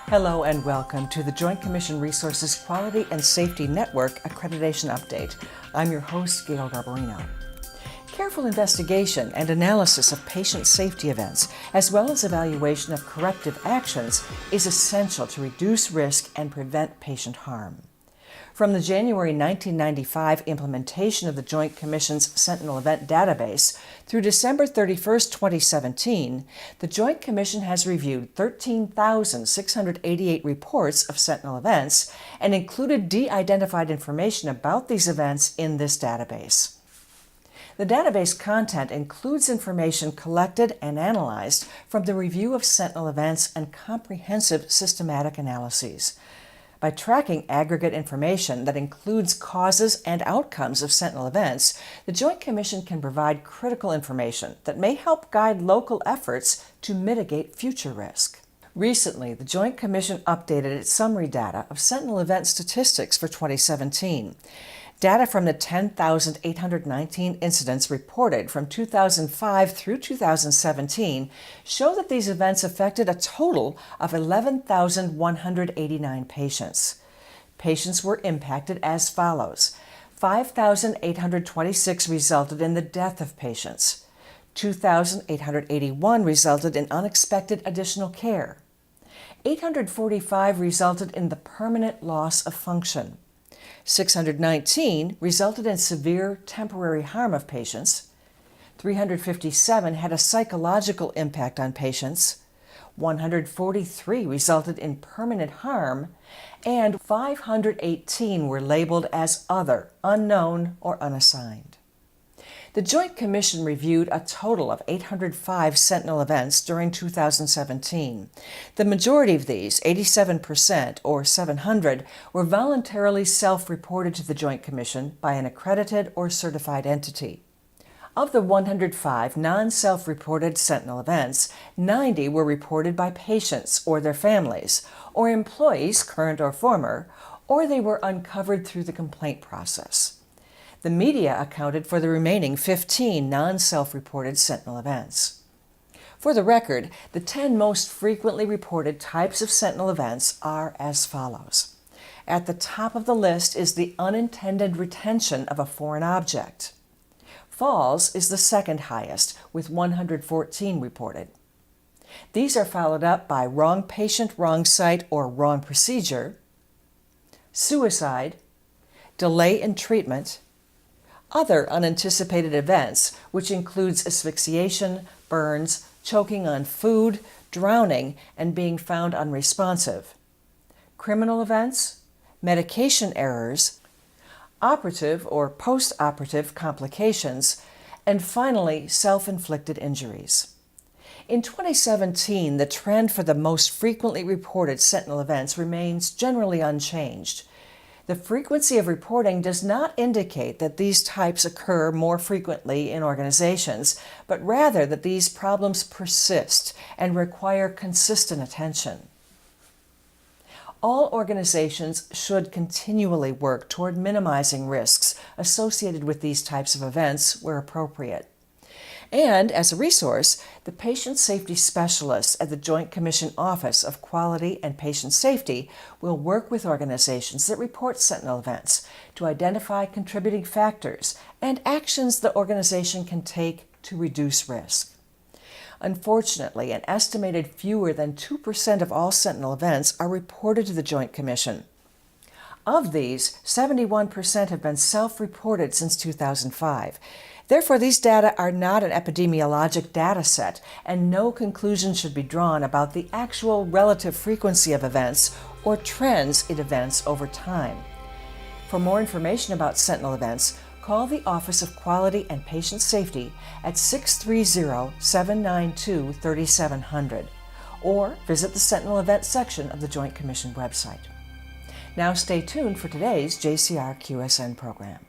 Hello and welcome to the Joint Commission Resources Quality and Safety Network Accreditation Update. I'm your host, Gail Garbarino. Careful investigation and analysis of patient safety events, as well as evaluation of corrective actions, is essential to reduce risk and prevent patient harm. From the January 1995 implementation of the Joint Commission's Sentinel Event Database through December 31, 2017, the Joint Commission has reviewed 13,688 reports of Sentinel events and included de-identified information about these events in this database. The database content includes information collected and analyzed from the review of Sentinel events and comprehensive systematic analyses. By tracking aggregate information that includes causes and outcomes of Sentinel events, the Joint Commission can provide critical information that may help guide local efforts to mitigate future risk. Recently, the Joint Commission updated its summary data of Sentinel event statistics for 2017. Data from the 10,819 incidents reported from 2005 through 2017 show that these events affected a total of 11,189 patients. Patients were impacted as follows. 5,826 resulted in the death of patients. 2,881 resulted in unexpected additional care. 845 resulted in the permanent loss of function. 619 resulted in severe temporary harm of patients, 357 had a psychological impact on patients, 143 resulted in permanent harm, and 518 were labeled as other, unknown, or unassigned. The Joint Commission reviewed a total of 805 Sentinel events during 2017. The majority of these, 87% or 700, were voluntarily self-reported to the Joint Commission by an accredited or certified entity. Of the 105 non-self-reported Sentinel events, 90 were reported by patients or their families, or employees, current or former, or they were uncovered through the complaint process. The media accounted for the remaining 15 non-self-reported Sentinel events. For the record, the 10 most frequently reported types of Sentinel events are as follows. At the top of the list is the unintended retention of a foreign object. Falls is the second highest, with 114 reported. These are followed up by wrong patient, wrong site, or wrong procedure, suicide, delay in treatment, other unanticipated events, which includes asphyxiation, burns, choking on food, drowning, and being found unresponsive, criminal events, medication errors, operative or post-operative complications, and finally, self-inflicted injuries. In 2017, the trend for the most frequently reported Sentinel events remains generally unchanged. The frequency of reporting does not indicate that these types occur more frequently in organizations, but rather that these problems persist and require consistent attention. All organizations should continually work toward minimizing risks associated with these types of events where appropriate. And, as a resource, the Patient Safety Specialists at the Joint Commission Office of Quality and Patient Safety will work with organizations that report Sentinel events to identify contributing factors and actions the organization can take to reduce risk. Unfortunately, an estimated fewer than 2% of all Sentinel events are reported to the Joint Commission. Of these, 71% have been self-reported since 2005. Therefore, these data are not an epidemiologic data set, and no conclusion should be drawn about the actual relative frequency of events or trends in events over time. For more information about Sentinel events, call the Office of Quality and Patient Safety at 630-792-3700 or visit the Sentinel Event section of the Joint Commission website. Now stay tuned for today's JCR QSN program.